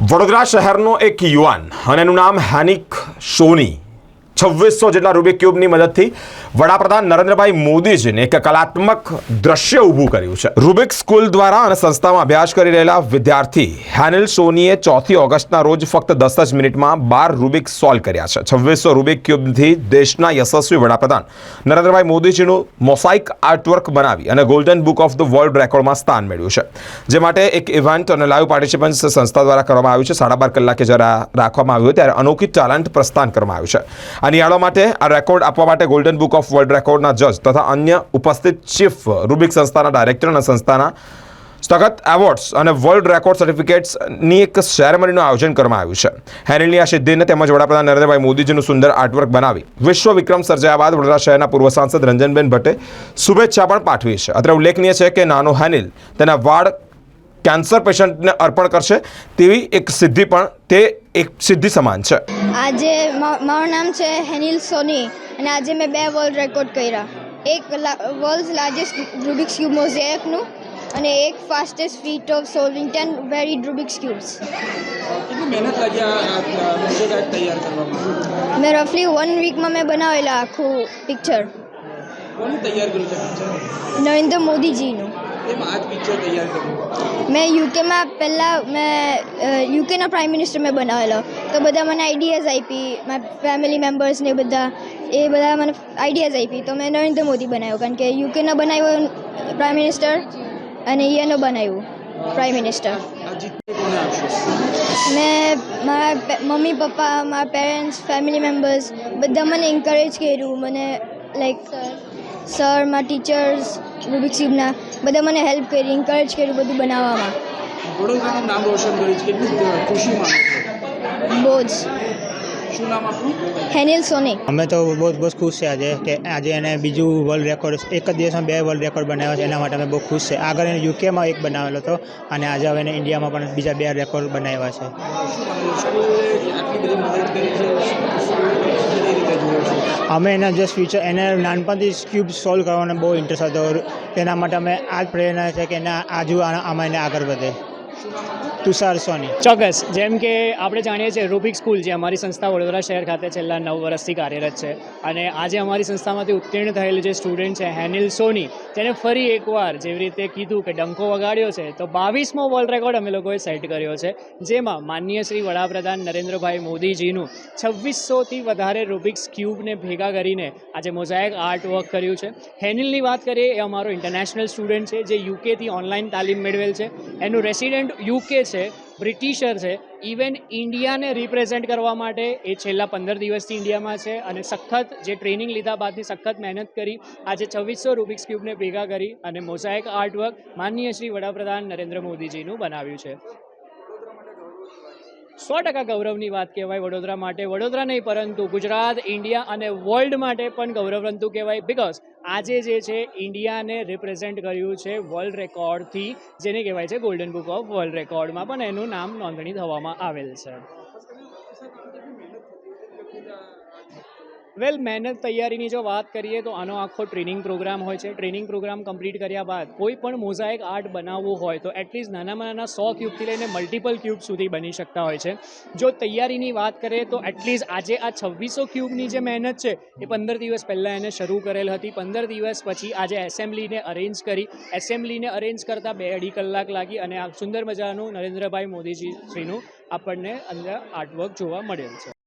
વડોદરા શહેરનો એક યુવાન અને એનું નામ હેનિક સોની 2600 જેટલા રૂબિક ક્યુબની મદદથી વડાપ્રધાન નરેન્દ્રભાઈ મોદીજીને એક કલાત્મક દ્રશ્ય ઊભું કર્યું છે। રૂબિક સ્કૂલ દ્વારા અને સંસ્થામાં અભ્યાસ કરી રહેલા વિદ્યાર્થી હેનિલ સોનીએ 4 ઓગસ્ટના રોજ ફક્ત 10 જ મિનિટમાં 12 રૂબિક સોલ્વ કર્યા છે। 2600 રૂબિક ક્યુબથી દેશના યશસ્વી વડાપ્રધાન નરેન્દ્રભાઈ મોદીજીનું મોસાઇક આર્ટવર્ક બનાવી અને golden book of the world રેકોર્ડમાં સ્થાન મેળવ્યું છે, જે માટે એક ઇવેન્ટ અને લાઈવ પાર્ટિસિપન્ટ્સ સંસ્થા દ્વારા કરવામાં આવ્યું છે। 12.5 કલાકે જ્યારે રાખવામાં આવ્યું ત્યારે અનોખી ટેલેન્ટ પ્રસ્થાન કરવામાં આવ્યું છે। આ નિયાળો માટે આ રેકોર્ડ આપવા માટે ગોલ્ડન બુક ઓફ વર્લ્ડ રેકોર્ડના જજ તથા અન્ય ઉપસ્થિત ચીફ રૂબિક સંસ્થાના ડાયરેક્ટર અને સંસ્થાના સ્વાગત એવોર્ડ્સ અને વર્લ્ડ રેકોર્ડ સર્ટિફિકેટ્સની એક સેરેમનીનું આયોજન કરવામાં આવ્યું છે। હેનિલની આ સિદ્ધિને તેમજ વડાપ્રધાન નરેન્દ્રભાઈ મોદીજીનું સુંદર આર્ટવર્ક બનાવી વિશ્વ વિક્રમ સર્જાયા બાદ વડોદરા શહેરના પૂર્વ સાંસદ રંજનબેન ભટ્ટે શુભેચ્છા પણ પાઠવી છે। અત્રે ઉલ્લેખનીય છે કે નાનો હેનિલ તેના વાળ कैंसर पेशेंट ने अर्पण करशे तेवी एक सिद्धि पण ते एक सिद्धि समान छे। आज मारू नाम छे हेनिल सोनी અને આજે મેં 2 વર્લ્ડ રેકોર્ડ કર્યા, એક world's largest Rubik's cube mosaic નું અને એક fastest feat of solving 10 varied Rubik's cubes. કેટલી મહેનત લાગી આ મોઝેક તૈયાર કરવામાં? મેં રફલી 1 વીકમાં મેં બનાવેલા આખું પિક્ચર। કોણ તૈયાર કર્યું છે પિક્ચર? નરેન્દ્ર મોદીજીનું। એમ આ પિક્ચર તૈયાર કર્યું? मैं यूके में पहला मैं यूके ना प्राइम मिनिस्टर में बनावेलो, तो बधा मैंने आइडियाज़ आपी, माय फैमिली मेम्बर्स ने बधा मैंने आइडियाज़ आपी, तो मैं नरेंद्र मोदी बनायो कारण के यूके ना बनायो प्राइम मिनिस्टर અને ઈયાનો બનાવ્યું प्राइम मिनिस्टर। मैं मारा मम्मी पप्पा मारा पेरेंट्स फैमिली मेम्बर्स बधा मैंने एनकरेज कर्યું, મને લાઈક સર મારા ટીચર્સ રૂબિક્સ ક્યુબના બધા મને હેલ્પ કરી, એન્કરેજ કર્યું બધું બનાવવામાં। વડોદરાનું નામ રોશન કર્યું છે, કેટલી ખુશી માનો છો? બહુ જ। શું નામ આપણું? હેનિલ સોની। અમે તો બહુ ખુશ છે આજે કે આજે એને બીજું વર્લ્ડ રેકોર્ડ, એક જ દિવસમાં 2 વર્લ્ડ રેકોર્ડ બનાવ્યા છે, એના માટે અમે બહુ ખુશ છે। આગળ એને યુકેમાં એક બનાવેલો હતો અને આજે હવે એને ઇન્ડિયામાં પણ બીજા 2 રેકોર્ડ બનાવ્યા છે। અમે એના જસ્ટ ફ્યુચર એને નાનપણથી ક્યુબ સોલ્વ કરવાનો બહુ ઇન્ટરેસ્ટ હતો, તેના માટે અમે આ જ પ્રેરણા છે કે એના આજુ આમાં એને આગળ વધે। તુષાર સોની। ચોક્કસ, જેમ કે આપણે જાણીએ છીએ રૂબિક સ્કૂલ જે અમારી સંસ્થા વડોદરા શહેર ખાતે છેલ્લા 9 વર્ષથી કાર્યરત છે, અને આજે અમારી સંસ્થામાંથી ઉત્તીર્ણ થયેલ જે સ્ટુડન્ટ છે હેનિલ સોની, તેને ફરી એકવાર જેવી રીતે કીધું કે ડંકો વગાડ્યો છે, તો 22મો વર્લ્ડ રેકોર્ડ અમે લોકોએ સેટ કર્યો છે, જેમાં માનનીય શ્રી વડાપ્રધાન નરેન્દ્રભાઈ મોદીજીનું 2600થી વધારે રૂબિક્સ ક્યુબને ભેગા કરીને આજે મોઝાઇક આર્ટ વર્ક કર્યું છે। હેનિલની વાત કરીએ, એ અમારો ઇન્ટરનેશનલ સ્ટુડન્ટ છે જે યુકેથી ઓનલાઈન તાલીમ મેળવેલ છે, એનું રેસિડેન્ટ યુકે છે, બ્રિટિશર છે, ઇવન ઇન્ડિયાને રિપ્રેઝેન્ટ કરવા માટે એ છેલ્લા 15 દિવસથી ઇન્ડિયામાં છે, અને સખત જે ટ્રેનિંગ લીધા બાદની સખત મહેનત કરી આજે 2600 રૂબિક્સ ક્યુબને ભેગા કરી અને મોઝાઇક આર્ટવર્ક માનનીય શ્રી વડાપ્રધાન નરેન્દ્ર મોદીજીનું બનાવ્યું છે। 100% ગૌરવની વાત કહેવાય વડોદરા માટે, વડોદરા નહીં પરંતુ ગુજરાત, ઇન્ડિયા અને વર્લ્ડ માટે પણ ગૌરવવંતું કહેવાય, બિકોઝ આજે જે છે ઇન્ડિયાને રિપ્રેઝેન્ટ કર્યું છે વર્લ્ડ રેકોર્ડથી, જેને કહેવાય છે ગોલ્ડન બુક ઓફ વર્લ્ડ રેકોર્ડમાં પણ એનું નામ નોંધણી થવામાં આવેલ છે। વેલ, મહેનત તૈયારીની જો વાત કરીએ તો આનો આખો ટ્રેનિંગ પ્રોગ્રામ હોય છે। ટ્રેનિંગ પ્રોગ્રામ કમ્પ્લીટ કર્યા બાદ કોઈ પણ મોઝાઇક આર્ટ બનાવવું હોય તો એટલીસ્ટ નાનામાં નાના 100 ક્યુબથી લઈને મલ્ટિપલ ક્યુબ સુધી બની શકતા હોય છે। જો તૈયારીની વાત કરીએ તો એટલીસ્ટ આજે આ 2600 ક્યુબની જે મહેનત છે એ 15 દિવસ પહેલાં એને શરૂ કરેલ હતી। 15 દિવસ પછી આજે એસેમ્બલીને અરેન્જ કરી, એસેમ્બલીને અરેન્જ કરતાં 2-2.5 કલાક લાગી અને આ સુંદર મજાનું નરેન્દ્રભાઈ મોદીજી શ્રીનું આપણને અંદર આર્ટવર્ક જોવા મળેલ છે।